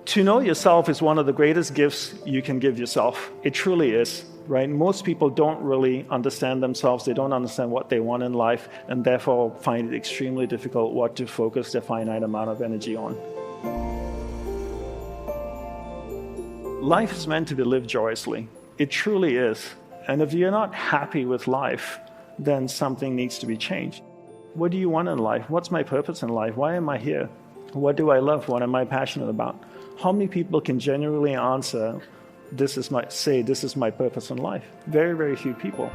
To know yourself is one of the greatest gifts you can give yourself. It truly is, right? Most people don't really understand themselves. They don't understand what they want in life, and therefore find it extremely difficult what to focus their finite amount of energy on. Life is meant to be lived joyously. It truly is. And if you're not happy with life, then something needs to be changed. What do you want in life? What's my purpose in life? Why am I here? What do I love? What am I passionate about? How many people can genuinely answer, this is my purpose in life? Very, very few people.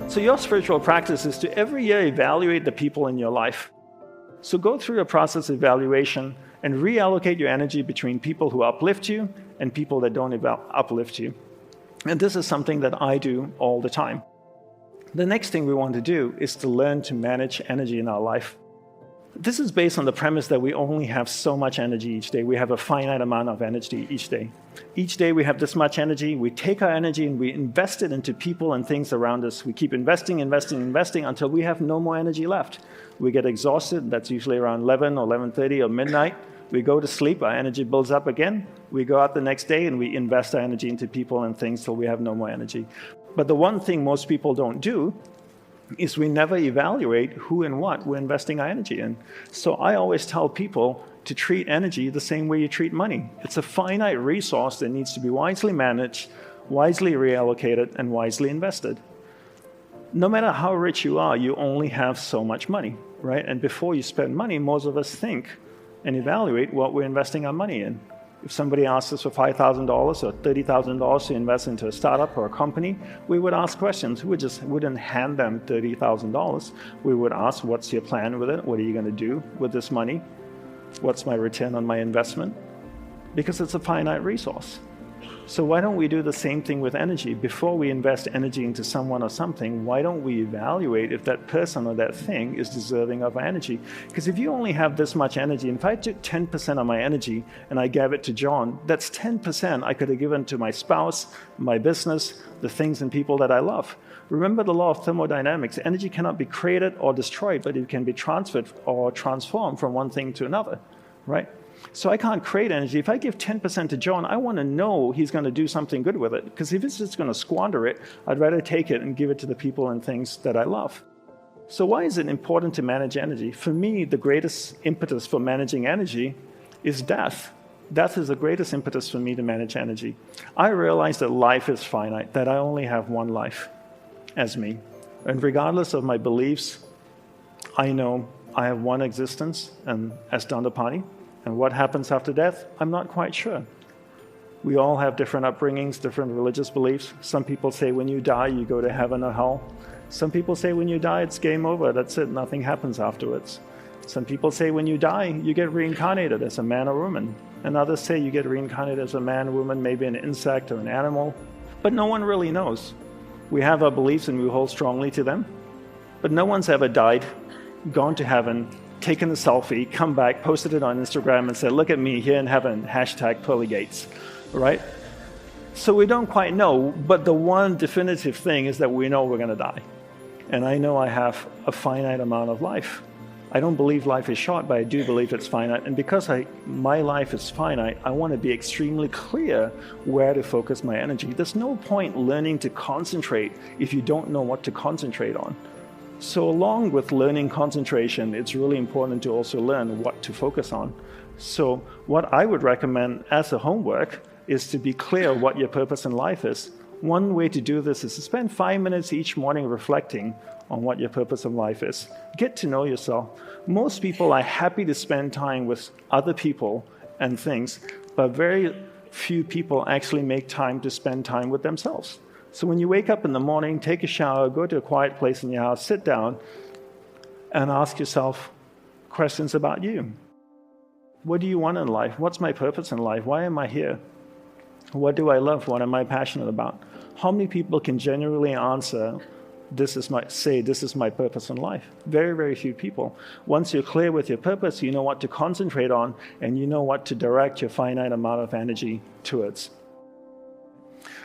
So your spiritual practice is to every year evaluate the people in your life. So go through a process of evaluation and reallocate your energy between people who uplift you and people that don't uplift you. And this is something that I do all the time. The next thing we want to do is to learn to manage energy in our life. This is based on the premise that we only have so much energy each day. We have a finite amount of energy each day. Each day we have this much energy. We take our energy and we invest it into people and things around us. We keep investing until we have no more energy left. We get exhausted. That's usually around 11 or 11:30 or midnight. We go to sleep. Our energy builds up again. We go out the next day and we invest our energy into people and things till we have no more energy. But the one thing most people don't do is we never evaluate who and what we're investing our energy in. So I always tell people to treat energy the same way you treat money. It's a finite resource that needs to be wisely managed, wisely reallocated, and wisely invested. No matter how rich you are, you only have so much money, right? And before you spend money, most of us think and evaluate what we're investing our money in. If somebody asks us for $5,000 or $30,000 to invest into a startup or a company, we would ask questions. We just wouldn't hand them $30,000. We would ask, what's your plan with it? What are you going to do with this money? What's my return on my investment? Because it's a finite resource. So why don't we do the same thing with energy? Before we invest energy into someone or something, why don't we evaluate if that person or that thing is deserving of our energy? Because if you only have this much energy, and if I took 10% of my energy and I gave it to John, that's 10% I could have given to my spouse, my business, the things and people that I love. Remember the law of thermodynamics. Energy cannot be created or destroyed, but it can be transferred or transformed from one thing to another, right? So I can't create energy. If I give 10% to John, I want to know he's going to do something good with it. Because if he's just going to squander it, I'd rather take it and give it to the people and things that I love. So why is it important to manage energy? For me, the greatest impetus for managing energy is death. Death is the greatest impetus for me to manage energy. I realize that life is finite, that I only have one life as me. And regardless of my beliefs, I know I have one existence and as Dandapani. And what happens after death, I'm not quite sure. We all have different upbringings, different religious beliefs. Some people say when you die, you go to heaven or hell. Some people say when you die, it's game over, that's it, nothing happens afterwards. Some people say when you die, you get reincarnated as a man or woman. And others say you get reincarnated as a man, woman, maybe an insect or an animal. But no one really knows. We have our beliefs and we hold strongly to them. But no one's ever died, gone to heaven, taken a selfie, come back, posted it on Instagram and said, look at me here in heaven, #pearly-gates, right? So we don't quite know, but the one definitive thing is that we know we're going to die. And I know I have a finite amount of life. I don't believe life is short, but I do believe it's finite. And because my life is finite, I want to be extremely clear where to focus my energy. There's no point learning to concentrate if you don't know what to concentrate on. So along with learning concentration, it's really important to also learn what to focus on. So what I would recommend as a homework is to be clear what your purpose in life is. One way to do this is to spend 5 minutes each morning reflecting on what your purpose of life is. Get to know yourself. Most people are happy to spend time with other people and things, but very few people actually make time to spend time with themselves. So when you wake up in the morning, take a shower, go to a quiet place in your house, sit down, and ask yourself questions about you. What do you want in life? What's my purpose in life? Why am I here? What do I love? What am I passionate about? How many people can genuinely answer, this is my purpose in life? Very, very few people. Once you're clear with your purpose, you know what to concentrate on, and you know what to direct your finite amount of energy towards.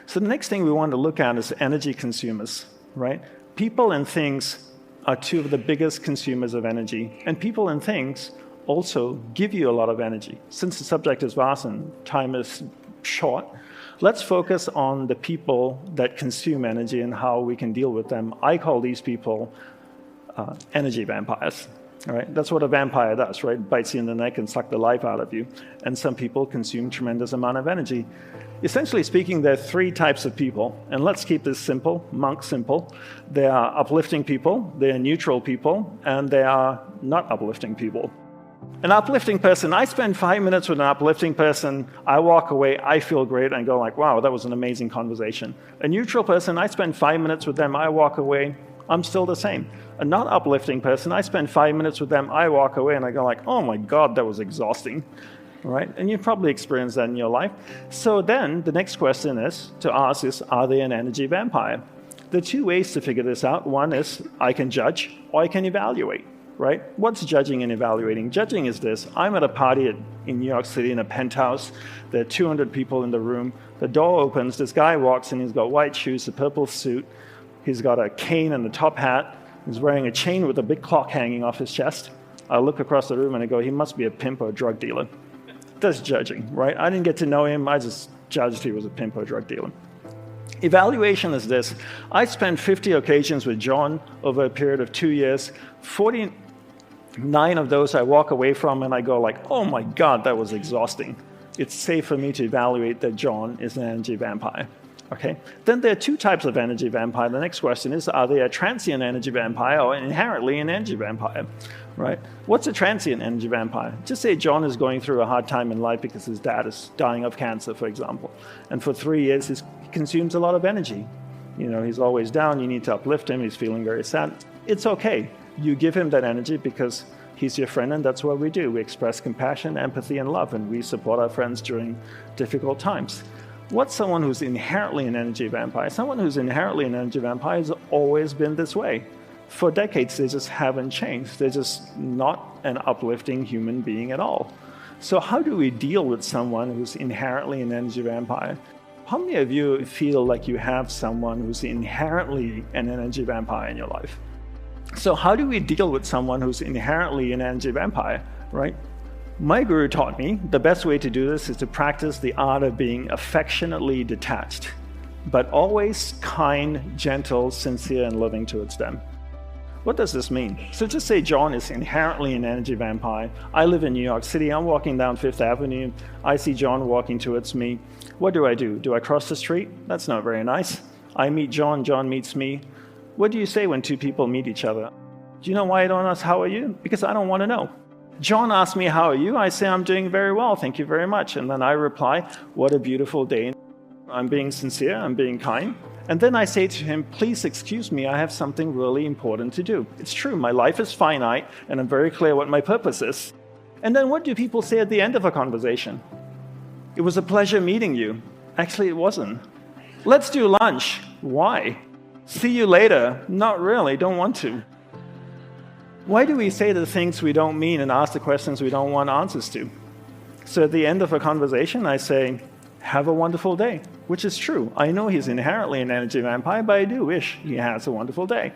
So the next thing we want to look at is energy consumers, right? People and things are two of the biggest consumers of energy. And people and things also give you a lot of energy. Since the subject is vast and time is short, let's focus on the people that consume energy and how we can deal with them. I call these people energy vampires. All right? That's what a vampire does, right? Bites you in the neck and sucks the life out of you. And some people consume tremendous amount of energy. Essentially speaking, there are three types of people, and let's keep this simple, monk simple. There are uplifting people, there are neutral people, and there are not uplifting people. An uplifting person, I spend 5 minutes with an uplifting person, I walk away, I feel great, and go like, wow, that was an amazing conversation. A neutral person, I spend 5 minutes with them, I walk away, I'm still the same. A not uplifting person, I spend 5 minutes with them, I walk away, and I go like, oh my God, that was exhausting. Right? And you've probably experienced that in your life. So then the next question to ask is, are they an energy vampire? There are two ways to figure this out. One is I can judge or I can evaluate. Right? What's judging and evaluating? Judging is this. I'm at a party in New York City in a penthouse. There are 200 people in the room. The door opens. This guy walks in. He's got white shoes, a purple suit. He's got a cane and a top hat. He's wearing a chain with a big clock hanging off his chest. I look across the room and I go, he must be a pimp or a drug dealer. That's judging, right? I didn't get to know him. I just judged he was a pimp or drug dealer. Evaluation is this. I spent 50 occasions with John over a period of 2 years. 49 of those I walk away from and I go like, oh my God, that was exhausting. It's safe for me to evaluate that John is an energy vampire. Okay? Then there are two types of energy vampire. The next question is, are they a transient energy vampire or inherently an energy vampire? Right? What's a transient energy vampire? Just say John is going through a hard time in life because his dad is dying of cancer, for example. And for 3 years, he consumes a lot of energy. You know, he's always down. You need to uplift him. He's feeling very sad. It's okay. You give him that energy because he's your friend, and that's what we do. We express compassion, empathy, and love, and we support our friends during difficult times. What's someone who's inherently an energy vampire? Someone who's inherently an energy vampire has always been this way. For decades, they just haven't changed. They're just not an uplifting human being at all. So how do we deal with someone who's inherently an energy vampire? How many of you feel like you have someone who's inherently an energy vampire in your life? So how do we deal with someone who's inherently an energy vampire, right? My guru taught me the best way to do this is to practice the art of being affectionately detached, but always kind, gentle, sincere, and loving towards them. What does this mean? So just say John is inherently an energy vampire. I live in New York City. I'm walking down Fifth Avenue. I see John walking towards me. What do? Do I cross the street? That's not very nice. I meet John. John meets me. What do you say when two people meet each other? Do you know why I don't ask, how are you? Because I don't want to know. John asks me, how are you? I say, I'm doing very well. Thank you very much. And then I reply, what a beautiful day. I'm being sincere. I'm being kind. And then I say to him, please excuse me, I have something really important to do. It's true, my life is finite, and I'm very clear what my purpose is. And then what do people say at the end of a conversation? It was a pleasure meeting you. Actually, it wasn't. Let's do lunch. Why? See you later. Not really, don't want to. Why do we say the things we don't mean and ask the questions we don't want answers to? So at the end of a conversation, I say, have a wonderful day, which is true. I know he's inherently an energy vampire, but I do wish he has a wonderful day.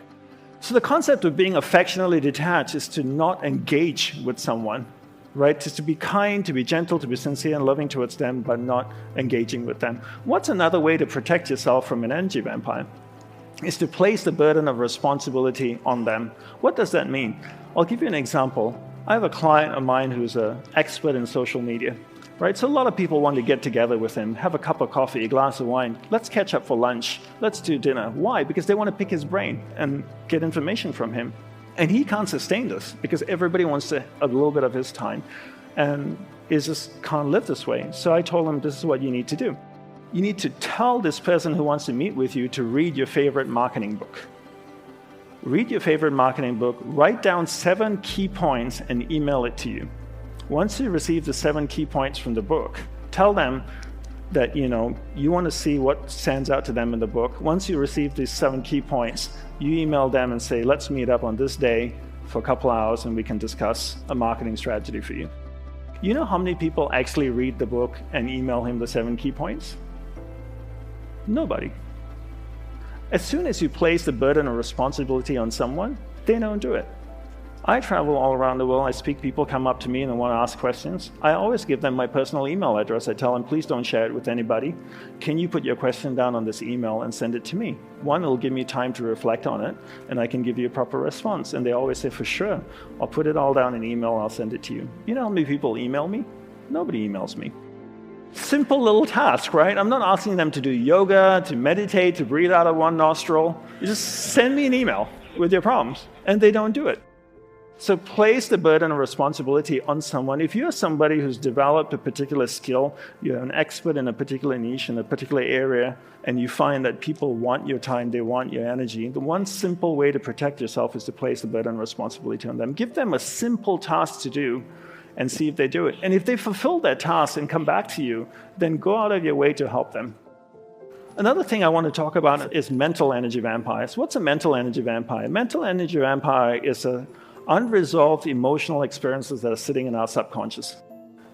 So the concept of being affectionately detached is to not engage with someone, right? Just to be kind, to be gentle, to be sincere and loving towards them, but not engaging with them. What's another way to protect yourself from an energy vampire? Is to place the burden of responsibility on them. What does that mean? I'll give you an example. I have a client of mine who's an expert in social media. Right? So a lot of people want to get together with him, have a cup of coffee, a glass of wine. Let's catch up for lunch. Let's do dinner. Why? Because they want to pick his brain and get information from him. And he can't sustain this because everybody wants a little bit of his time and just can't live this way. So I told him, this is what you need to do. You need to tell this person who wants to meet with you to read your favorite marketing book. Read your favorite marketing book, write down 7 key points and email it to you. Once you receive the 7 key points from the book, tell them that you want to see what stands out to them in the book. Once you receive these 7 key points, you email them and say, let's meet up on this day for a couple hours and we can discuss a marketing strategy for you. You know how many people actually read the book and email him the 7 key points? Nobody. As soon as you place the burden of responsibility on someone, they don't do it. I travel all around the world. I speak, people come up to me and they want to ask questions. I always give them my personal email address. I tell them, please don't share it with anybody. Can you put your question down on this email and send it to me? One, it'll give me time to reflect on it, and I can give you a proper response. And they always say, for sure, I'll put it all down in email, I'll send it to you. You know how many people email me? Nobody emails me. Simple little task, right? I'm not asking them to do yoga, to meditate, to breathe out of one nostril. You just send me an email with your problems, and they don't do it. So place the burden of responsibility on someone. If you're somebody who's developed a particular skill, you're an expert in a particular niche, in a particular area, and you find that people want your time, they want your energy, the one simple way to protect yourself is to place the burden of responsibility on them. Give them a simple task to do and see if they do it. And if they fulfill that task and come back to you, then go out of your way to help them. Another thing I want to talk about is mental energy vampires. What's a mental energy vampire? Mental energy vampire is unresolved emotional experiences that are sitting in our subconscious.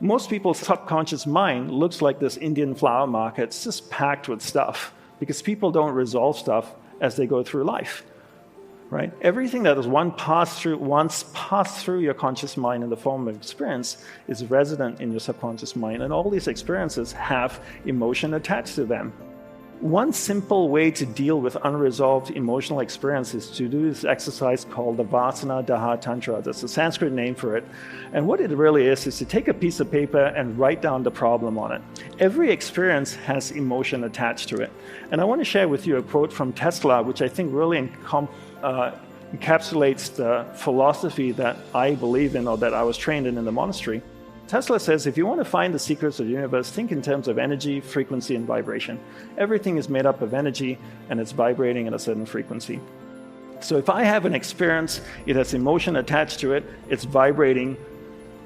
Most people's subconscious mind looks like this Indian flower market. It's just packed with stuff because people don't resolve stuff as they go through life, right? Everything that is once passed through your conscious mind in the form of experience is resident in your subconscious mind, and all these experiences have emotion attached to them. One simple way to deal with unresolved emotional experience is to do this exercise called the Vasana Daha Tantra. That's a Sanskrit name for it. And what it really is to take a piece of paper and write down the problem on it. Every experience has emotion attached to it. And I want to share with you a quote from Tesla, which I think really encapsulates the philosophy that I believe in, or that I was trained in the monastery. Tesla says, if you want to find the secrets of the universe, think in terms of energy, frequency, and vibration. Everything is made up of energy, and it's vibrating at a certain frequency. So if I have an experience, it has emotion attached to it, it's vibrating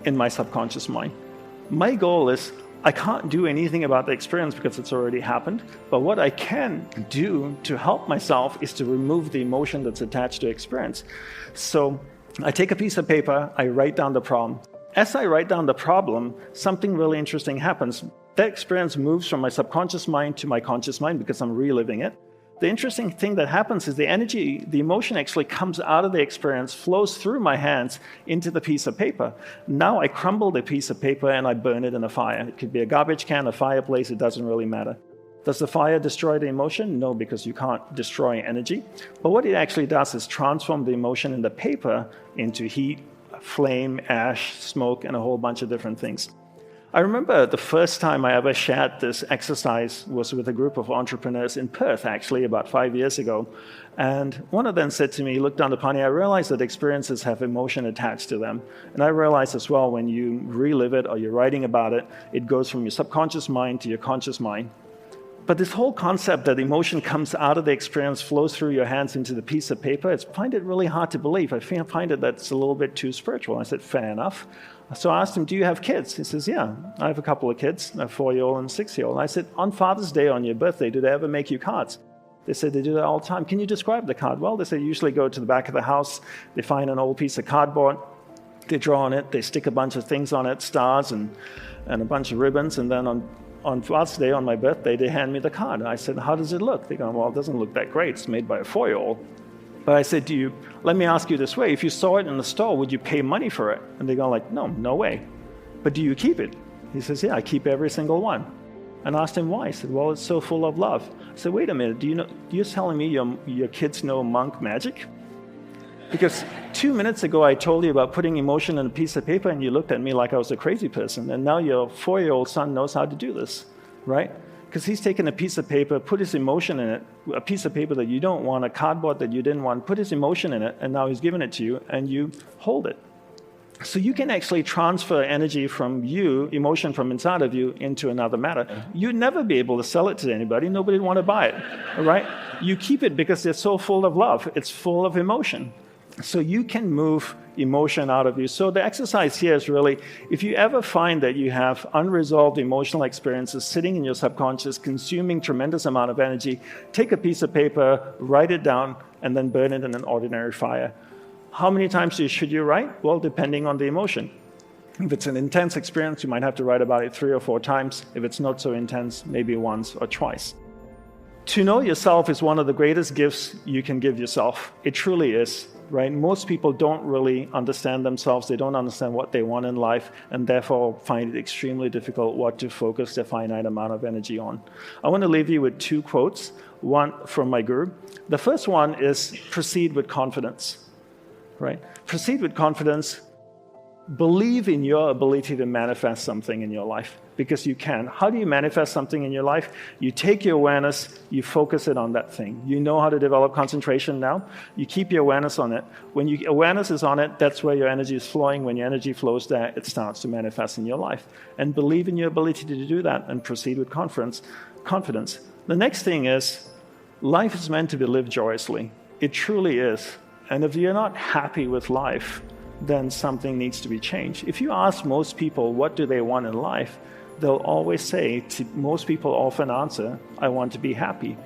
in my subconscious mind. My goal is, I can't do anything about the experience because it's already happened, but what I can do to help myself is to remove the emotion that's attached to experience. So I take a piece of paper, I write down the problem. As I write down the problem, something really interesting happens. That experience moves from my subconscious mind to my conscious mind because I'm reliving it. The interesting thing that happens is the energy, the emotion actually comes out of the experience, flows through my hands into the piece of paper. Now I crumble the piece of paper and I burn it in a fire. It could be a garbage can, a fireplace, it doesn't really matter. Does the fire destroy the emotion? No, because you can't destroy energy. But what it actually does is transform the emotion in the paper into heat, flame, ash, smoke, and a whole bunch of different things. I remember the first time I ever shared this exercise was with a group of entrepreneurs in Perth, actually, about 5 years ago. And one of them said to me, look, Dandapani, I realize that experiences have emotion attached to them. And I realize as well, when you relive it or you're writing about it, it goes from your subconscious mind to your conscious mind. But this whole concept that emotion comes out of the experience, flows through your hands into the piece of paper, I find it really hard to believe. I find it that's a little bit too spiritual. I said, fair enough. So I asked him, do you have kids? He says, yeah, I have a couple of kids, a 4-year-old and a 6-year-old. I said, on Father's Day, on your birthday, do they ever make you cards? They said they do that all the time. Can you describe the card? Well, they say usually go to the back of the house, they find an old piece of cardboard, they draw on it, they stick a bunch of things on it, stars and a bunch of ribbons, and then on Father's Day, on my birthday, they hand me the card. I said, how does it look? They go, well, it doesn't look that great. It's made by a 4-year-old. But I said, let me ask you this way. If you saw it in the store, would you pay money for it? And they go like, no way. But do you keep it? He says, yeah, I keep every single one. And I asked him why. He said, well, it's so full of love. I said, wait a minute, you're telling me your kids know monk magic? Because 2 minutes ago, I told you about putting emotion in a piece of paper, and you looked at me like I was a crazy person. And now your 4-year-old son knows how to do this, right? Because he's taken a piece of paper, put his emotion in it, a piece of paper that you don't want, a cardboard that you didn't want, put his emotion in it, and now he's given it to you, and you hold it. So you can actually transfer energy from you, emotion from inside of you, into another matter. You'd never be able to sell it to anybody. Nobody would want to buy it, all right? You keep it because they're so full of love. It's full of emotion. So you can move emotion out of you. So the exercise here is really, if you ever find that you have unresolved emotional experiences sitting in your subconscious, consuming tremendous amount of energy, take a piece of paper, write it down, and then burn it in an ordinary fire. How many times should you write? Well, depending on the emotion. If it's an intense experience, you might have to write about it 3 or 4 times. If it's not so intense, maybe once or twice. To know yourself is one of the greatest gifts you can give yourself. It truly is, right? Most people don't really understand themselves. They don't understand what they want in life, and therefore find it extremely difficult what to focus their finite amount of energy on. I want to leave you with 2 quotes, one from my guru. The first one is proceed with confidence, right? Proceed with confidence. Believe in your ability to manifest something in your life, because you can. How do you manifest something in your life? You take your awareness, you focus it on that thing. You know how to develop concentration now. You keep your awareness on it. When your awareness is on it, that's where your energy is flowing. When your energy flows there, it starts to manifest in your life. And believe in your ability to do that and proceed with confidence. The next thing is, life is meant to be lived joyously. It truly is. And if you're not happy with life, then something needs to be changed. If you ask most people what do they want in life, they'll always say, most people often answer, I want to be happy.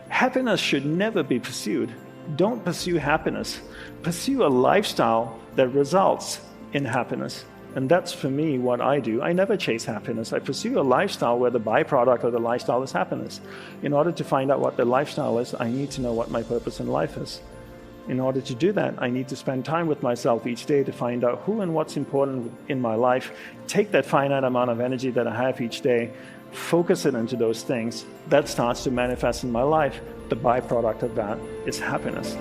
Happiness should never be pursued. Don't pursue happiness. Pursue a lifestyle that results in happiness. And that's, for me, what I do. I never chase happiness. I pursue a lifestyle where the byproduct of the lifestyle is happiness. In order to find out what the lifestyle is, I need to know what my purpose in life is. In order to do that, I need to spend time with myself each day to find out who and what's important in my life, take that finite amount of energy that I have each day, focus it into those things. That starts to manifest in my life. The byproduct of that is happiness.